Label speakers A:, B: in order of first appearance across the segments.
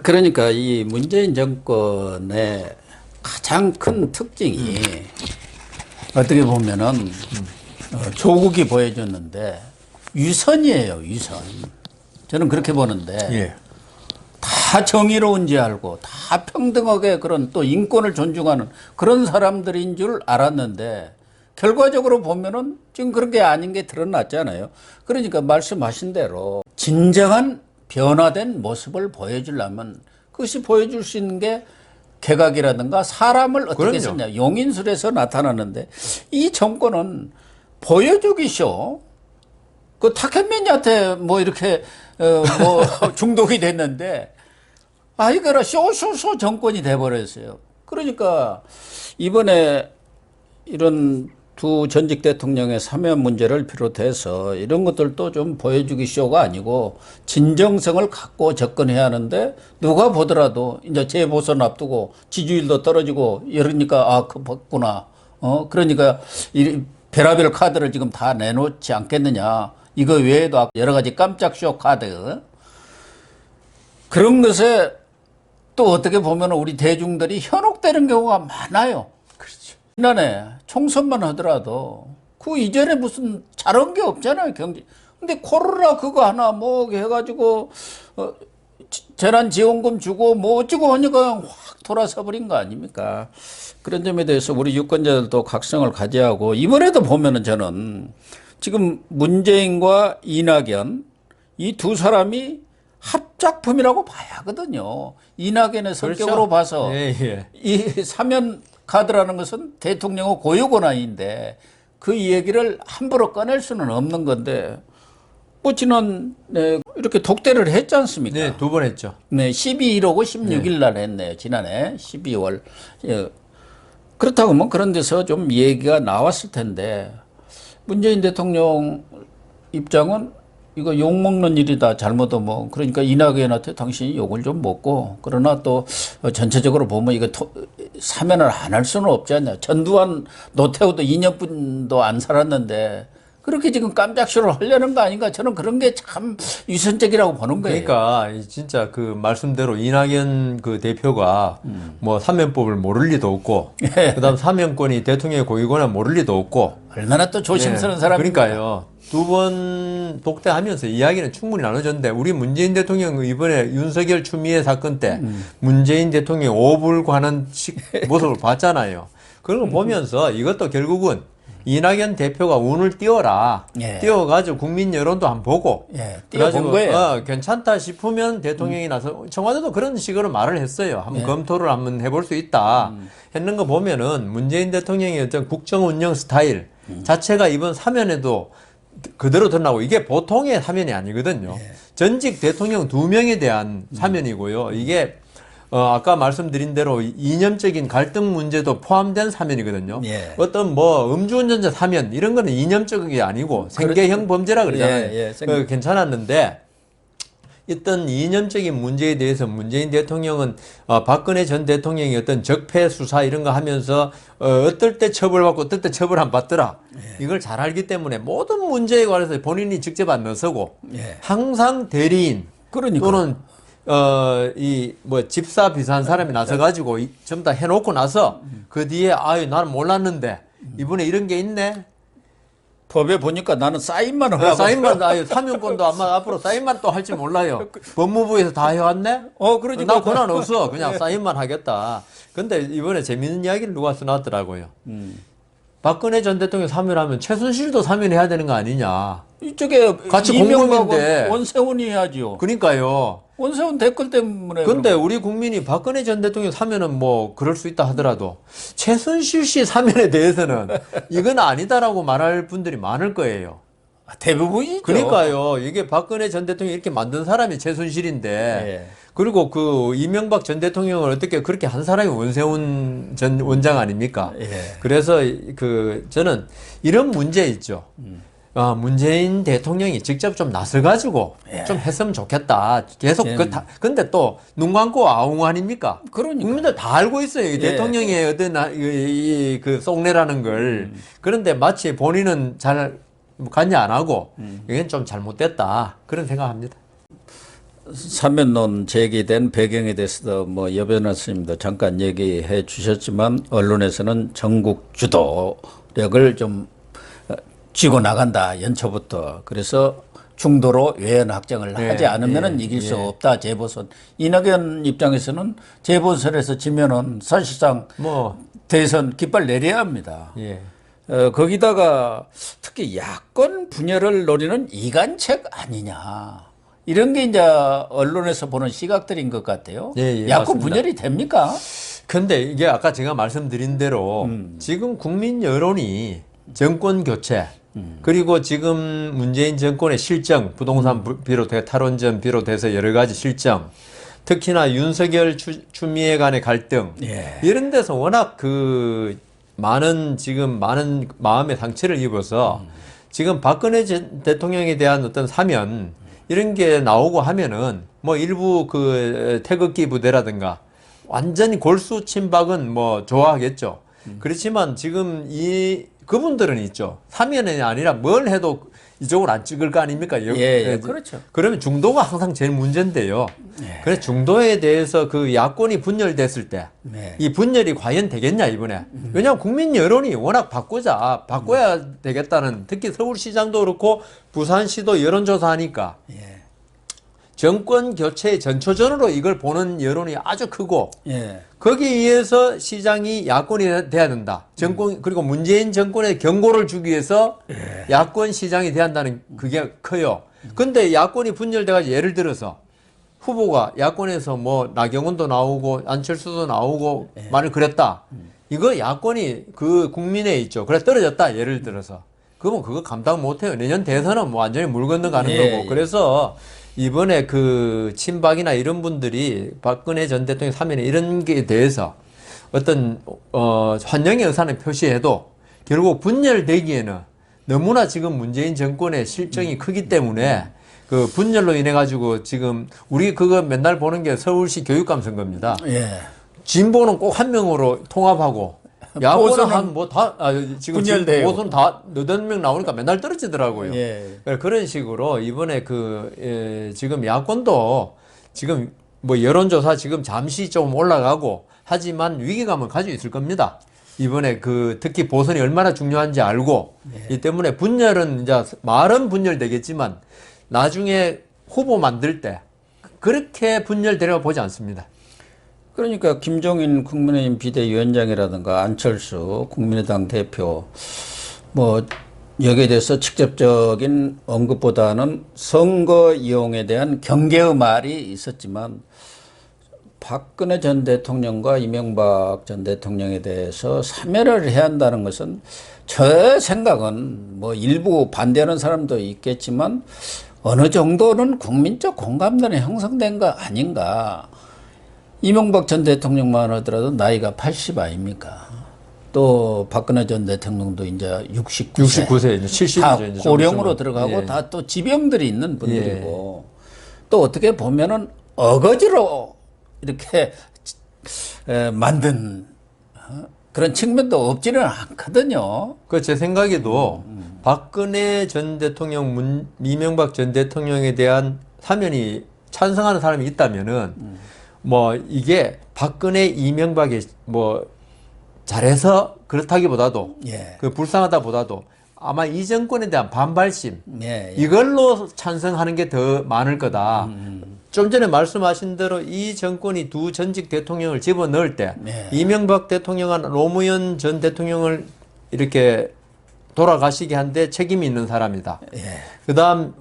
A: 그러니까 이 문재인 정권의 가장 큰 특징이 어떻게 보면은 조국이 보여줬는데 위선이에요, 위선. 저는 그렇게 보는데
B: 예.
A: 다 정의로운지 알고 다 평등하게 그런 또 인권을 존중하는 그런 사람들인 줄 알았는데 결과적으로 보면은 지금 그런 게 아닌 게 드러났잖아요. 그러니까 말씀하신 대로 진정한 변화된 모습을 보여주려면 그것이 보여줄 수 있는 게 개각이라든가 사람을 어떻게
B: 그럼요.
A: 쓰냐 용인술에서 나타나는데 이 정권은 보여주기쇼. 그 타케미니한테 뭐 이렇게 뭐 중독이 됐는데 이거라 쇼쇼쇼 정권이 돼버렸어요. 그러니까 이번에 이런 두 전직 대통령의 사면 문제를 비롯해서 이런 것들도 좀 보여주기 쇼가 아니고 진정성을 갖고 접근해야 하는데 누가 보더라도 이제 재보선 앞두고 지지율도 떨어지고 이러니까 그렇구나. 그러니까 이 별의별 카드를 지금 다 내놓지 않겠느냐. 이거 외에도 여러 가지 깜짝 쇼 카드. 그런 것에 또 어떻게 보면 우리 대중들이 현혹되는 경우가 많아요.
B: 그렇죠.
A: 지난해 총선만 하더라도 그 이전에 무슨 잘한 게 없잖아요, 경제. 근데 코로나 그거 하나 뭐 해가지고 재난지원금 주고 뭐 어쩌고 하니까 확 돌아서 버린 거 아닙니까? 그런 점에 대해서 우리 유권자들도 각성을 가져야 하고 이번에도 보면은 저는 지금 문재인과 이낙연 이 두 사람이 합작품이라고 봐야 하거든요. 이낙연의 성격으로
B: 그렇죠.
A: 봐서
B: 예, 예.
A: 이 사면 카드라는 것은 대통령의 고유 권한인데 그 얘기를 함부로 꺼낼 수는 없는 건데 뭐 지난 이렇게 독대를 했지 않습니까?
B: 네, 두 번 했죠.
A: 네, 12일하고 16일 날 했네요. 지난해 12월. 예. 그렇다고 뭐 그런 데서 좀 얘기가 나왔을 텐데 문재인 대통령 입장은 이거 욕먹는 일이다. 잘못하면 뭐 그러니까 이낙연한테 당신이 욕을 좀 먹고 그러나 또 전체적으로 보면 이거 사면을 안 할 수는 없지 않냐. 전두환 노태우도 2년뿐도 안 살았는데 그렇게 지금 깜짝쇼를 하려는 거 아닌가. 저는 그런 게 참 위선적이라고 보는 거예요.
B: 그러니까 진짜 그 말씀대로 이낙연 그 대표가 뭐 사면법을 모를 리도 없고 그다음 사면권이 대통령의 고유권을 모를 리도 없고
A: 얼마나 또 조심스러운 사람입니까?
B: 그러니까요. 두 번 독대하면서 이야기는 충분히 나눠졌는데 우리 문재인 대통령 이번에 윤석열 추미애 사건 때 문재인 대통령 오불관한 모습을 봤잖아요. 그런 거 보면서 이것도 결국은 이낙연 대표가 운을 띄워라.
A: 예.
B: 띄워가지고 국민 여론도 한번 보고.
A: 예, 띄워본
B: 그래가지고
A: 거예요.
B: 괜찮다 싶으면 대통령이 나서 청와대도 그런 식으로 말을 했어요. 한번 검토를 한번 해볼 수 있다. 했는 거 보면은 문재인 대통령의 어떤 국정 운영 스타일 자체가 이번 사면에도 그대로 드러나고 이게 보통의 사면이 아니거든요. 전직 대통령 2명에 대한 사면이고요. 이게 아까 말씀드린 대로 이념적인 갈등 문제도 포함된 사면이거든요.
A: 예.
B: 어떤 뭐 음주운전자 사면 이런 거는 이념적이 아니고 생계형 범죄라 그러잖아요. 괜찮았는데 어떤 이념적인 문제에 대해서 문재인 대통령은 박근혜 전 대통령이 어떤 적폐 수사 이런 거 하면서 어떨 때 처벌받고 어떨 때 처벌 안 받더라. 이걸 잘 알기 때문에 모든 문제에 관해서 본인이 직접 안 나서고 항상 대리인
A: 그러니까.
B: 또는 이 뭐 집사 비슷한 사람이 나서가지고 전부 다 해놓고 나서 그 뒤에 나는 몰랐는데 이번에 이런 게 있네.
A: 법에 보니까 나는 사인만 하라고.
B: 사인만 사면권도 아마 앞으로 사인만 또 할지 몰라요. 법무부에서 다 해왔네.
A: 그러니까
B: 나 권한 없어. 그냥 사인만 하겠다. 근데 이번에 재밌는 이야기를 누가 써놨더라고요. 박근혜 전 대통령 사면하면 최순실도 사면해야 되는 거 아니냐.
A: 이쪽에
B: 같이
A: 이명박은
B: 공범인데.
A: 원세훈이 해야지요.
B: 그러니까요.
A: 원세훈 댓글 때문에.
B: 근데 우리 국민이 박근혜 전 대통령 사면은 뭐 그럴 수 있다 하더라도 최순실 씨 사면에 대해서는 이건 아니다라고 말할 분들이 많을 거예요.
A: 대부분이죠.
B: 그러니까요. 이게 박근혜 전 대통령이 이렇게 만든 사람이 최순실인데 그리고 그 이명박 전 대통령을 어떻게 그렇게 한 사람이 원세훈 전 원장 아닙니까? 그래서 저는 이런 문제 있죠. 문재인 대통령이 직접 좀 나서가지고 좀 했으면 좋겠다. 계속 근데 또 눈 감고 아웅 아닙니까?
A: 그러니까.
B: 국민들 다 알고 있어요. 이 대통령의 어떤 그 속내라는 걸. 그런데 마치 본인은 잘 관여 안 하고 이건 좀 잘못됐다. 그런 생각합니다.
A: 사면론 제기된 배경에 대해서도 뭐 여변호 스님도 잠깐 얘기해 주셨지만 언론에서는 전국 주도력을 좀 쥐고 나간다 연초부터. 그래서 중도로 외연 확장을 하지 않으면은 이길 수 없다 재보선. 이낙연 입장에서는 재보선에서 지면은 사실상
B: 뭐
A: 대선 깃발 내려야 합니다.
B: 예.
A: 거기다가 특히 야권 분열을 노리는 이간책 아니냐. 이런 게 이제 언론에서 보는 시각들인 것 같아요. 야권
B: 맞습니다.
A: 분열이 됩니까?
B: 근데 이게 아까 제가 말씀드린 대로 지금 국민 여론이 정권 교체 그리고 지금 문재인 정권의 실정, 부동산 비롯해 탈원전 비롯해서 여러 가지 실정, 특히나 윤석열 추미애 간의 갈등 이런 데서 워낙 많은 마음의 상처를 입어서 지금 박근혜 대통령에 대한 어떤 사면 이런 게 나오고 하면은 뭐 일부 태극기 부대라든가 완전히 골수 침박은 뭐 좋아하겠죠. 그렇지만 지금 그분들은 있죠. 사면이 아니라 뭘 해도 이쪽으로 안 찍을 거 아닙니까?
A: 그렇죠.
B: 그러면 중도가 항상 제일 문제인데요. 그래서 중도에 대해서 야권이 분열됐을 때 이 분열이 과연 되겠냐 이번에. 왜냐하면 국민 여론이 워낙 바꿔야 되겠다는, 특히 서울시장도 그렇고 부산시도 여론조사하니까 정권 교체의 전초전으로 이걸 보는 여론이 아주 크고 거기에 의해서 시장이 야권이 돼야 된다. 그리고 문재인 정권에 경고를 주기 위해서 야권 시장이 돼야 한다는 그게 커요. 근데 야권이 분열돼가지고 예를 들어서 후보가 야권에서 뭐 나경원도 나오고 안철수도 나오고 말을 그랬다. 이거 야권이 국민에 있죠. 그래 떨어졌다. 예를 들어서. 그러면 그거 감당 못해요. 내년 대선은 뭐 완전히 물 건너가는 거고. 그래서 이번에 친박이나 이런 분들이 박근혜 전 대통령 사면에 이런 게 대해서 어떤 환영의 의사는 표시해도 결국 분열되기에는 너무나 지금 문재인 정권의 실정이 크기 때문에 분열로 인해 가지고 지금 우리 그거 맨날 보는 게 서울시 교육감 선거입니다. 진보는 꼭 한 명으로 통합하고 야권은 지금 보선 다 8명 나오니까 맨날 떨어지더라고요. 그런 식으로 이번에 지금 야권도 지금 뭐 여론조사 지금 잠시 좀 올라가고 하지만 위기감을 가지고 있을 겁니다. 이번에 특히 보선이 얼마나 중요한지 알고 이 때문에 분열은 이제 말은 분열되겠지만 나중에 후보 만들 때 그렇게 분열되려고 보지 않습니다.
A: 그러니까 김종인 국민의힘 비대위원장이라든가 안철수 국민의당 대표 뭐 여기에 대해서 직접적인 언급보다는 선거 이용에 대한 경계의 말이 있었지만 박근혜 전 대통령과 이명박 전 대통령에 대해서 사면을 해야 한다는 것은 저 생각은 뭐 일부 반대하는 사람도 있겠지만 어느 정도는 국민적 공감대는 형성된 거 아닌가. 이명박 전 대통령만 하더라도 나이가 80 아닙니까? 또 박근혜 전 대통령도 이제 69세
B: 이제 70이죠.
A: 다
B: 이제
A: 고령으로 들어가고 다 또 지병들이 있는 분들이고 또 어떻게 보면은 어거지로 이렇게 만든 그런 측면도 없지는 않거든요.
B: 제 생각에도 박근혜 전 대통령, 이명박 전 대통령에 대한 사면이 찬성하는 사람이 있다면은 뭐 이게 박근혜, 이명박이 뭐 잘해서 그렇다기보다도 불쌍하다보다도 아마 이 정권에 대한 반발심 이걸로 찬성하는 게 더 많을 거다. 좀 전에 말씀하신 대로 이 정권이 두 전직 대통령을 집어넣을 때 이명박 대통령은 노무현 전 대통령을 이렇게 돌아가시게 한데 책임이 있는 사람이다. 그다음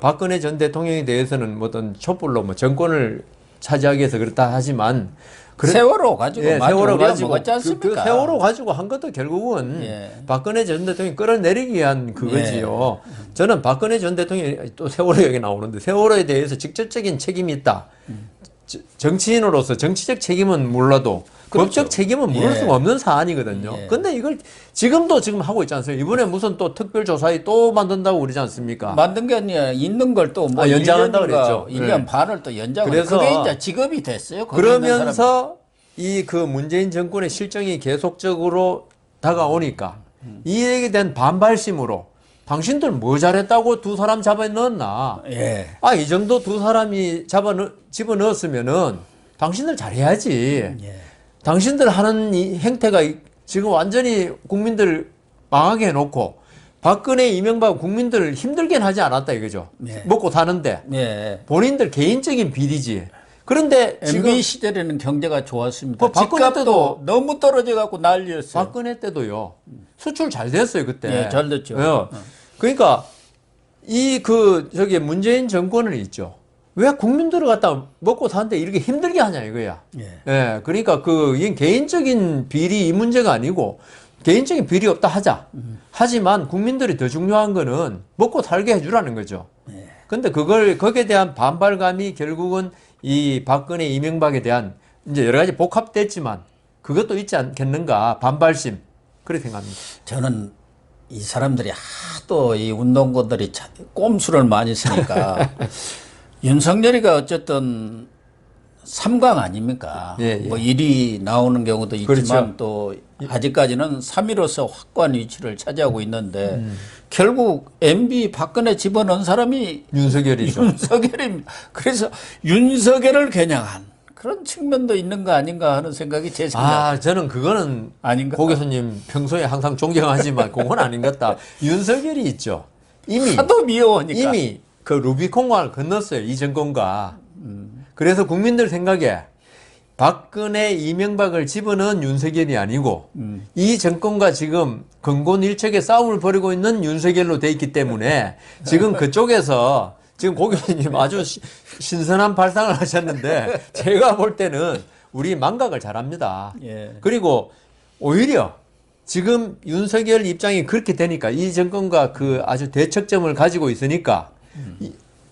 B: 박근혜 전 대통령에 대해서는 뭐 어떤 촛불로 뭐 정권을 차지하기 위해서 그렇다 하지만
A: 세월호 가지고
B: 세월호 가지고
A: 먹었지 않습니까?
B: 세월호 가지고 한 것도 결국은 박근혜 전 대통령이 끌어내리기 위한 그거지요. 저는 박근혜 전 대통령이 또 세월호 얘기 나오는데 세월호에 대해서 직접적인 책임이 있다. 정치인으로서 정치적 책임은 몰라도 법적 책임은 물을 수가 없는 사안이거든요. 근데 이걸 지금 하고 있지 않습니까? 이번에 무슨 또 특별조사위 또 만든다고 그러지 않습니까?
A: 만든 게 아니라 있는 걸 또 뭐
B: 연장한다고 그랬죠.
A: 1년 반을 또 연장을.
B: 그래서
A: 그게 이제 직업이 됐어요.
B: 그러면서 문재인 정권의 실정이 계속적으로 다가오니까 이에 대한 반발심으로 당신들 뭐 잘했다고 두 사람 잡아 넣었나?
A: 예.
B: 아, 이 정도 두 사람이 집어 넣었으면은 당신들 잘해야지.
A: 예.
B: 당신들 하는 이 행태가 지금 완전히 국민들 망하게 해놓고 박근혜, 이명박 국민들 힘들게 하지 않았다 이거죠.
A: 예.
B: 먹고 사는데
A: 예.
B: 본인들 개인적인 비리지. 그런데 지금
A: MB 시절에는 경제가 좋았습니다.
B: 그 박근혜
A: 집값도
B: 때도
A: 너무 떨어져 갖고 난리였어요.
B: 박근혜 때도요. 수출 잘 됐어요 그때.
A: 예, 잘 됐죠.
B: 예. 그러니까 저기 문재인 정권은 있죠. 왜 국민들을 갖다 먹고 사는데 이렇게 힘들게 하냐 이거야.
A: 예.
B: 예. 그러니까 이 개인적인 비리 이 문제가 아니고 개인적인 비리 없다 하자. 하지만 국민들이 더 중요한 거는 먹고 살게 해주라는 거죠.
A: 예.
B: 근데 거기에 대한 반발감이 결국은 이 박근혜, 이명박에 대한 이제 여러 가지 복합됐지만 그것도 있지 않겠는가. 반발심. 그렇게 생각합니다.
A: 저는 이 사람들이 하도 이 운동권들이 꼼수를 많이 쓰니까 윤석열이가 어쨌든 3강 아닙니까?
B: 예, 예.
A: 뭐 1위 나오는 경우도 있지만
B: 그렇죠.
A: 또 아직까지는 3위로서 확고한 위치를 차지하고 있는데 결국 MB 박근혜 집어넣은 사람이
B: 윤석열이죠.
A: 윤석열입니다. 그래서 윤석열을 겨냥한 그런 측면도 있는 거 아닌가 하는 생각이 제 생각.
B: 아, 저는 그거는
A: 아닌가?
B: 고 교수님 평소에 항상 존경하지만 그건 아닌 것 같다. 윤석열이 있죠.
A: 하도 미워하니까.
B: 이미 그 루비콘강을 건넜어요. 이 정권과. 그래서 국민들 생각에 박근혜, 이명박을 집어넣은 윤석열이 아니고 이 정권과 지금 근곤일척의 싸움을 벌이고 있는 윤석열로 돼 있기 때문에 지금 그쪽에서 지금 고 교수님 아주 신선한 발상을 하셨는데 제가 볼 때는 우리 망각을 잘합니다.
A: 예.
B: 그리고 오히려 지금 윤석열 입장이 그렇게 되니까 이 정권과 그 아주 대척점을 가지고 있으니까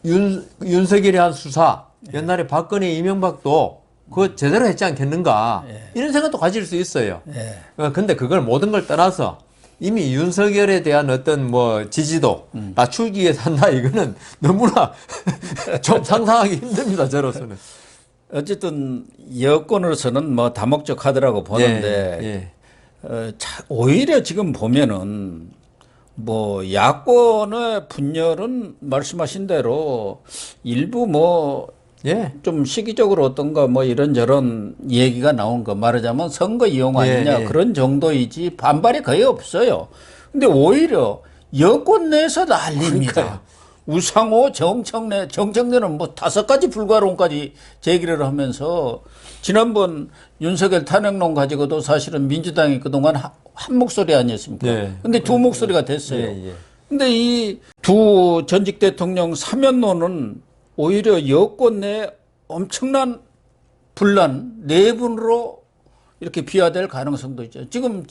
B: 윤석열이 한 수사 옛날에 박근혜, 이명박도 그거 제대로 했지 않겠는가 이런 생각도 가질 수 있어요. 근데 그걸 모든 걸 떠나서 이미 윤석열에 대한 어떤 뭐 지지도 낮추기 위해서 한다 이거는 너무나 좀 상상하기 힘듭니다. 저로서는.
A: 어쨌든 여권으로서는 뭐 다목적 카드라고 보는데
B: 예.
A: 오히려 지금 보면은 뭐 야권의 분열은 말씀하신 대로 일부 뭐 좀 시기적으로 어떤가 뭐 이런저런 얘기가 나온 거 말하자면 선거 이용 아니냐 그런 정도이지 반발이 거의 없어요. 근데 오히려 여권 내에서 난립니다.
B: 그러니까요.
A: 우상호, 정청래는 뭐 5가지 불가론까지 제기를 하면서 지난번 윤석열 탄핵론 가지고도 사실은 민주당이 그동안 한 목소리 아니었습니까? 근데 두 목소리가 됐어요. 근데 이 두 전직 대통령 사면론은 오히려 여권 내 엄청난 분란, 내분으로 이렇게 비화될 가능성도 있죠. 지금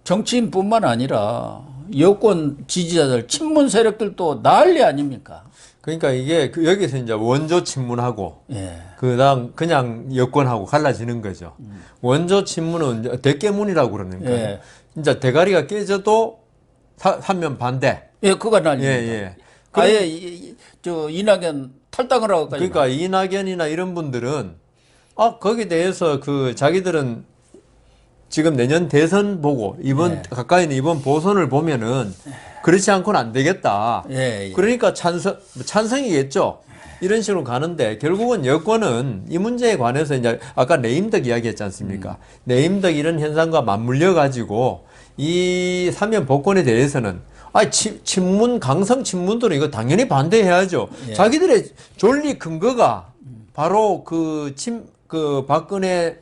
A: 정치인뿐만 아니라 여권 지지자들, 친문 세력들도 난리 아닙니까?
B: 그러니까 이게 여기서 이제 원조 친문하고
A: 예.
B: 그냥 여권하고 갈라지는 거죠. 원조 친문은 이제 대깨문이라고 그러는 거예요.
A: 예.
B: 진짜 대가리가 깨져도 삼면 반대.
A: 예, 그거 난리입니다. 아예 이낙연 탈당을 하고
B: 그러니까 이낙연이나 이런 분들은 거기에 대해서 자기들은 지금 내년 대선 보고 가까이 있는 이번 보선을 보면은 그렇지 않고는 안 되겠다. 그러니까 찬성이겠죠. 이런 식으로 가는데 결국은 여권은 이 문제에 관해서 이제 아까 레임덕 이야기했지 않습니까? 레임덕 이런 현상과 맞물려 가지고 이 사면 복권에 대해서는 친문 강성 친문들은 이거 당연히 반대해야죠. 자기들의 존리 근거가 바로 그 박근혜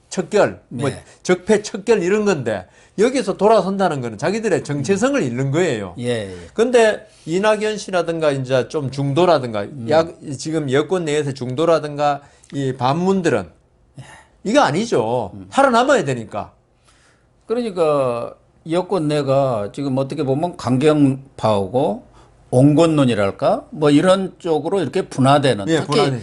B: 척결, 뭐 적폐 척결 이런 건데 여기서 돌아선다는 거는 자기들의 정체성을 잃는 거예요. 근데 이낙연 씨라든가 이제 좀 중도라든가 지금 여권 내에서 중도라든가 이 반문들은 이거 아니죠. 살아남아야 되니까.
A: 그러니까 여권 내가 지금 어떻게 보면 강경파하고 온건론이랄까 뭐 이런 쪽으로 이렇게 분화되는 특히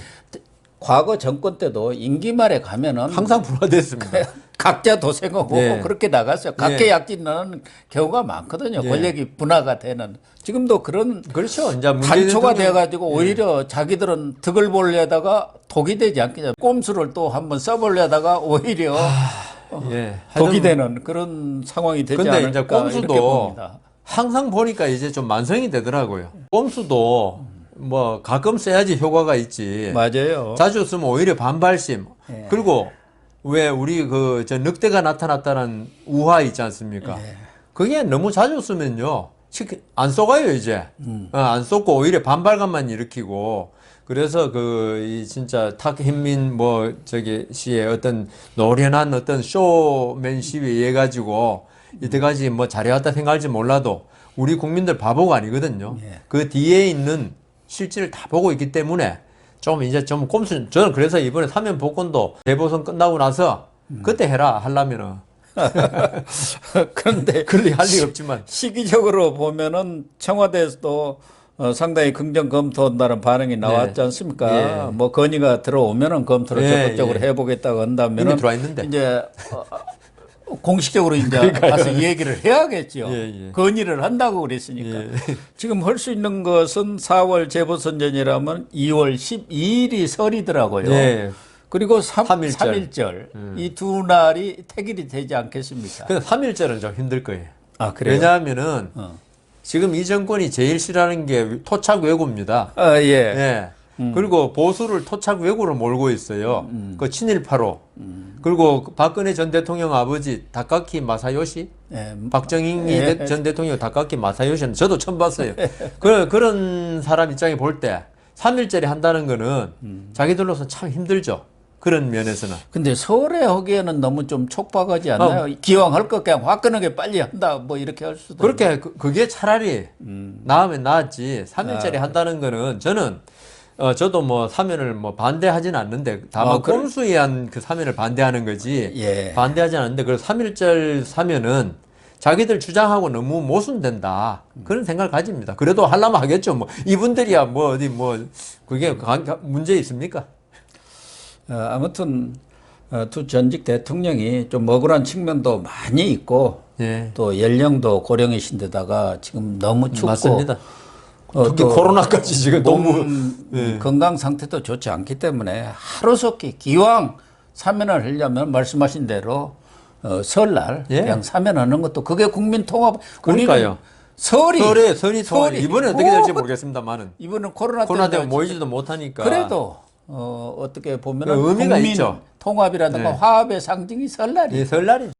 A: 과거 정권 때도 임기 말에 가면은
B: 항상 분화됐습니다.
A: 각자 도생하고 그렇게 나갔어요. 각계약진하는 경우가 많거든요. 권력이 분화가 되는. 지금도 그런
B: 그렇죠. 이제
A: 단초가 돼가지고 오히려 자기들은 득을 보려다가 독이 되지 않겠냐. 꼼수를 또 한번 써보려다가 오히려 독이 되는 그런 상황이 되지 않을까
B: 근데 이제
A: 이렇게 봅니다.
B: 항상 보니까 이제 좀 만성이 되더라고요. 꼼수도 뭐 가끔 써야지 효과가 있지.
A: 맞아요.
B: 자주 쓰면 오히려 반발심.
A: 예.
B: 그리고 왜 우리 그 저 늑대가 나타났다는 우화 있지 않습니까?
A: 예.
B: 그게 너무 자주 쓰면요. 안 쏘가요, 이제. 안 쏘고 오히려 반발감만 일으키고. 그래서 이 진짜 탁현민 씨의 어떤 노련한 어떤 쇼맨십에 의해 가지고 이때까지 뭐 잘해왔다 생각할지 몰라도 우리 국민들 바보가 아니거든요.
A: 예.
B: 그 뒤에 있는 실질을 다 보고 있기 때문에 좀 꼼수, 저는 그래서 이번에 사면 복권도 대보선 끝나고 나서 그때 해라 하려면은.
A: 그런데
B: 그럴 할 리 없지만.
A: 시기적으로 보면은 청와대에서도 상당히 긍정 검토한다는 반응이 나왔지 않습니까?
B: 예.
A: 뭐 건의가 들어오면은 검토를
B: 예,
A: 적극적으로
B: 예.
A: 해보겠다고 한다면은
B: 이미 들어와 있는데.
A: 이제 공식적으로 이제 가서 얘기를 해야겠죠.
B: 예, 예.
A: 건의를 한다고 그랬으니까.
B: 예.
A: 지금 할 수 있는 것은 4월 재보선전이라면 2월 12일이 설이더라고요.
B: 예.
A: 그리고
B: 삼일절.
A: 3일절. 이 두 날이 택일이 되지 않겠습니까?
B: 근데 3일절은 좀 힘들 거예요.
A: 아, 그래요?
B: 왜냐하면은 지금 이 정권이 제일 싫어하는 게 토착 외구입니다.
A: 아, 예.
B: 예. 그리고 보수를 토착 외구로 몰고 있어요. 그 친일파로. 그리고 박근혜 전 대통령 아버지 다카키 마사요시,
A: 예.
B: 박정희
A: 예.
B: 전 대통령 다카키 마사요시는 저도 처음 봤어요. 그런 사람 입장에 볼 때 3일짜리 한다는 거는 자기들로서 참 힘들죠. 그런 면에서는.
A: 근데 서울에 하기에는 너무 좀 촉박하지 않나요? 기왕 할 것 그냥 화끈하게 빨리 한다 뭐 이렇게 할 수도.
B: 그렇게 그게 차라리 나으면 나았지. 3일짜리 한다는 거는 저는 저도 뭐 사면을 뭐 반대하진 않는데 다만 꼼수에 의한 그 사면을 반대하는 거지.
A: 예.
B: 반대하진 않는데 그래서 3일절 사면은 자기들 주장하고 너무 모순된다. 그런 생각을 가집니다. 그래도 하려면 하겠죠. 뭐 이분들이야 뭐 어디 뭐 그게 문제 있습니까?
A: 아무튼 두 전직 대통령이 좀 억울한 측면도 많이 있고
B: 예.
A: 또 연령도 고령이신데다가 지금 너무 춥고
B: 맞습니다. 특히
A: 또
B: 코로나까지 지금 너무
A: 건강 상태도 좋지 않기 때문에 하루속히 기왕 사면을 하려면 말씀하신 대로 설날
B: 예.
A: 그냥 사면하는 것도 그게 국민 통합.
B: 그러니까요. 설이 통합. 이번에 어떻게 될지 모르겠습니다만은
A: 이번은 코로나
B: 때문에
A: 때문에
B: 모이지도 못하니까.
A: 그래도 어떻게 보면
B: 의미가
A: 국민
B: 있죠.
A: 통합이라든가
B: 네.
A: 화합의 상징이 설날이.
B: 설날이